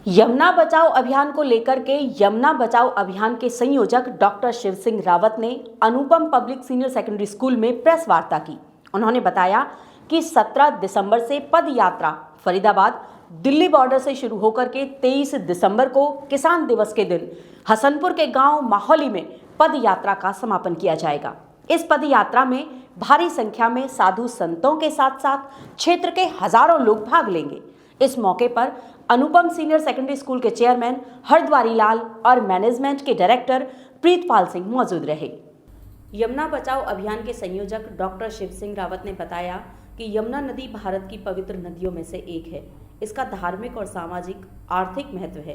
यमुना बचाओ अभियान को लेकर के यमुना बचाओ अभियान के संयोजक डॉक्टर शिव सिंह रावत ने अनुपम पब्लिक सीनियर सेकेंडरी स्कूल में प्रेस वार्ता की। उन्होंने बताया कि 17 दिसंबर से पद यात्रा फरीदाबाद दिल्ली बॉर्डर से शुरू होकर के 23 दिसंबर को किसान दिवस के दिन हसनपुर के गांव माहौली में पद यात्रा का समापन किया जाएगा। इस पद यात्रा में भारी संख्या में साधु संतों के साथ साथ क्षेत्र के हजारों लोग भाग लेंगे। इस मौके पर अनुपम सीनियर सेकेंडरी स्कूल के चेयरमैन हरद्वारी लाल और मैनेजमेंट के डायरेक्टर प्रीतपाल सिंह मौजूद रहे। यमुना बचाओ अभियान के संयोजक डॉक्टर शिव सिंह रावत ने बताया कि यमुना नदी भारत की पवित्र नदियों में से एक है। इसका धार्मिक और सामाजिक आर्थिक महत्व है।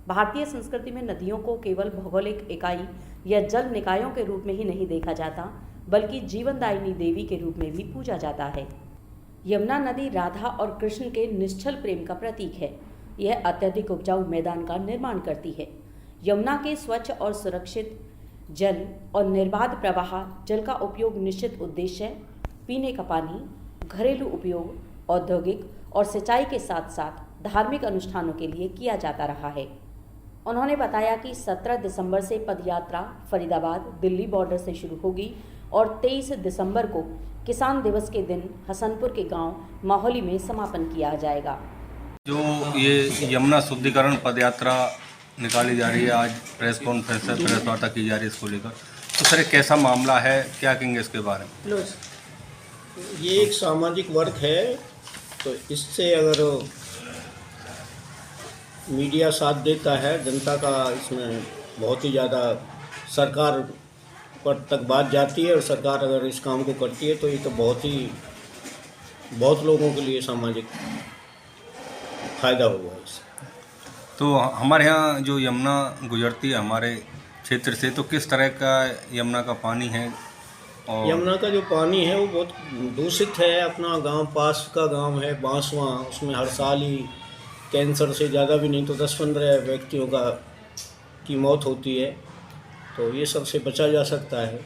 भारतीय संस्कृति में नदियों को केवल भौगोलिक इकाई या जल निकायों के रूप में ही नहीं देखा जाता, बल्कि जीवनदायिनी देवी के रूप में भी पूजा जाता है। यमुना नदी राधा और कृष्ण के निश्चल प्रेम का प्रतीक है। यह अत्यधिक उपजाऊ मैदान का निर्माण करती है। यमुना के स्वच्छ और सुरक्षित जल और निर्बाध प्रवाह जल का उपयोग निश्चित उद्देश्य, पीने का पानी, घरेलू उपयोग, औद्योगिक और सिंचाई के साथ साथ धार्मिक अनुष्ठानों के लिए किया जाता रहा है। उन्होंने बताया कि 17 दिसंबर से पदयात्रा फरीदाबाद दिल्ली बॉर्डर से शुरू होगी और 23 दिसंबर को किसान दिवस के दिन हसनपुर के गांव माहौली में समापन किया जाएगा। जो ये यमुना शुद्धिकरण पदयात्रा निकाली जा रही है, आज प्रेस कॉन्फ्रेंस है, प्रेस वार्ता की जा रही है इसको लेकर, तो सर कैसा मामला है, क्या कहेंगे इसके बारे में? ये एक सामाजिक वर्क है, तो इससे अगर मीडिया साथ देता है, जनता का इसमें बहुत ही ज़्यादा सरकार पर तक बात जाती है और सरकार अगर इस काम को करती है तो ये तो बहुत लोगों के लिए सामाजिक फ़ायदा होगा इससे। तो हमारे यहाँ जो यमुना गुजरती है हमारे क्षेत्र से, तो किस तरह का यमुना का पानी है? और यमुना का जो पानी है वो बहुत दूषित है। अपना गांव पास का गांव है बांसवा, उसमें हर साल ही कैंसर से ज़्यादा भी नहीं तो 10-15 व्यक्तियों की मौत होती है। तो ये सब से बचा जा सकता है।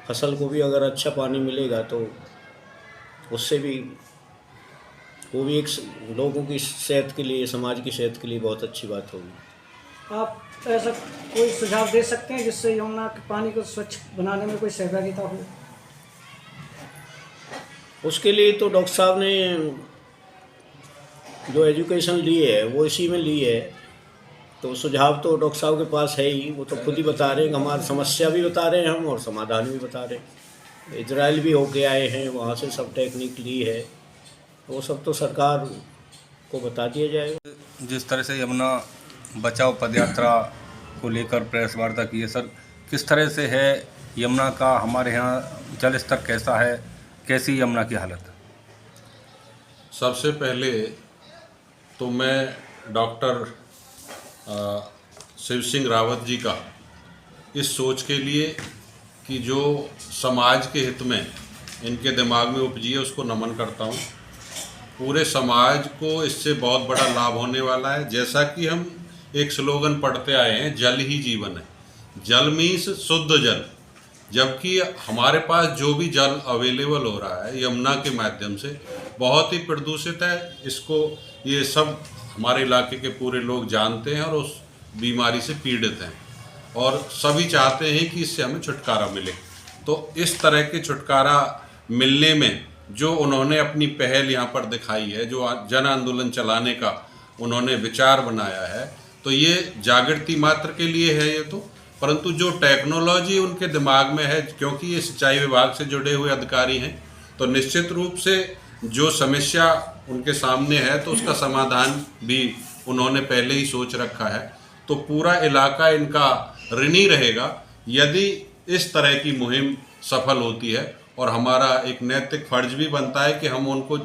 फसल को भी अगर अच्छा पानी मिलेगा तो उससे भी वो भी एक लोगों की सेहत के लिए, समाज की सेहत के लिए बहुत अच्छी बात होगी। आप ऐसा कोई सुझाव दे सकते हैं जिससे यमुना के पानी को स्वच्छ बनाने में कोई सहभागिता हो? उसके लिए तो डॉक्टर साहब ने जो एजुकेशन ली है वो इसी में ली है, तो सुझाव तो डॉक्टर साहब के पास है ही। वो तो खुद ही बता रहे हैं, हमारी समस्या भी बता रहे हैं हम और समाधान भी बता रहे हैं। इजराइल भी होके आए हैं, वहाँ से सब टेक्निक ली है, वो सब तो सरकार को बता दिया जाएगा। जिस तरह से यमुना बचाओ पदयात्रा को लेकर प्रेस वार्ता की है, सर किस तरह से है यमुना का, हमारे यहाँ जल स्तर कैसा है, कैसी यमुना की हालत? सबसे पहले तो मैं डॉक्टर शिव सिंह रावत जी का इस सोच के लिए कि जो समाज के हित में इनके दिमाग में उपजी है उसको नमन करता हूँ। पूरे समाज को इससे बहुत बड़ा लाभ होने वाला है। जैसा कि हम एक स्लोगन पढ़ते आए हैं, जल ही जीवन है, जल मीन्स शुद्ध जल, जबकि हमारे पास जो भी जल अवेलेबल हो रहा है यमुना के माध्यम से बहुत ही प्रदूषित है। इसको ये सब हमारे इलाके के पूरे लोग जानते हैं और उस बीमारी से पीड़ित हैं और सभी चाहते हैं कि इससे हमें छुटकारा मिले। तो इस तरह के छुटकारा मिलने में जो उन्होंने अपनी पहल यहाँ पर दिखाई है, जो जन आंदोलन चलाने का उन्होंने विचार बनाया है, तो ये जागृति मात्र के लिए है ये तो, परंतु जो टेक्नोलॉजी उनके दिमाग में है, क्योंकि ये सिंचाई विभाग से जुड़े हुए अधिकारी हैं, तो निश्चित रूप से जो समस्या उनके सामने है तो उसका समाधान भी उन्होंने पहले ही सोच रखा है। तो पूरा इलाका इनका ऋणी रहेगा यदि इस तरह की मुहिम सफल होती है, और हमारा एक नैतिक फर्ज भी बनता है कि हम उनको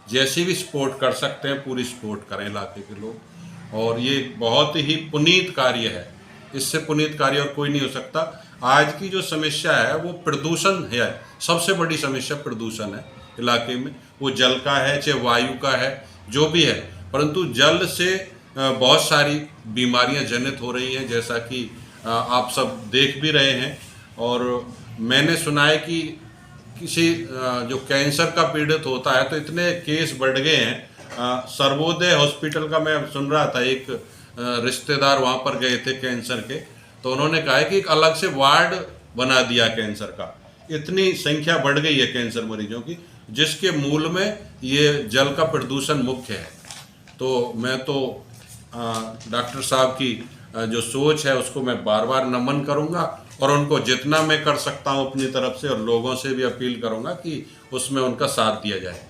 जैसी भी सपोर्ट कर सकते हैं पूरी सपोर्ट करें इलाके के लोग। और ये बहुत ही पुनीत कार्य है, इससे पुनीत कार्य और कोई नहीं हो सकता। आज की जो समस्या है वो प्रदूषण है, सबसे बड़ी समस्या प्रदूषण है इलाके में, वो जल का है चाहे वायु का है, जो भी है, परंतु जल से बहुत सारी बीमारियां जनित हो रही हैं, जैसा कि आप सब देख भी रहे हैं। और मैंने सुना है कि किसी जो कैंसर का पीड़ित होता है तो इतने केस बढ़ गए हैं सर्वोदय हॉस्पिटल का मैं सुन रहा था, एक रिश्तेदार वहाँ पर गए थे कैंसर के, तो उन्होंने कहा है कि एक अलग से वार्ड बना दिया कैंसर का। इतनी संख्या बढ़ गई है कैंसर मरीजों की, जिसके मूल में ये जल का प्रदूषण मुख्य है। तो मैं तो डॉक्टर साहब की जो सोच है उसको मैं बार बार नमन करूंगा, और उनको जितना मैं कर सकता हूं अपनी तरफ से, और लोगों से भी अपील करूंगा कि उसमें उनका साथ दिया जाए।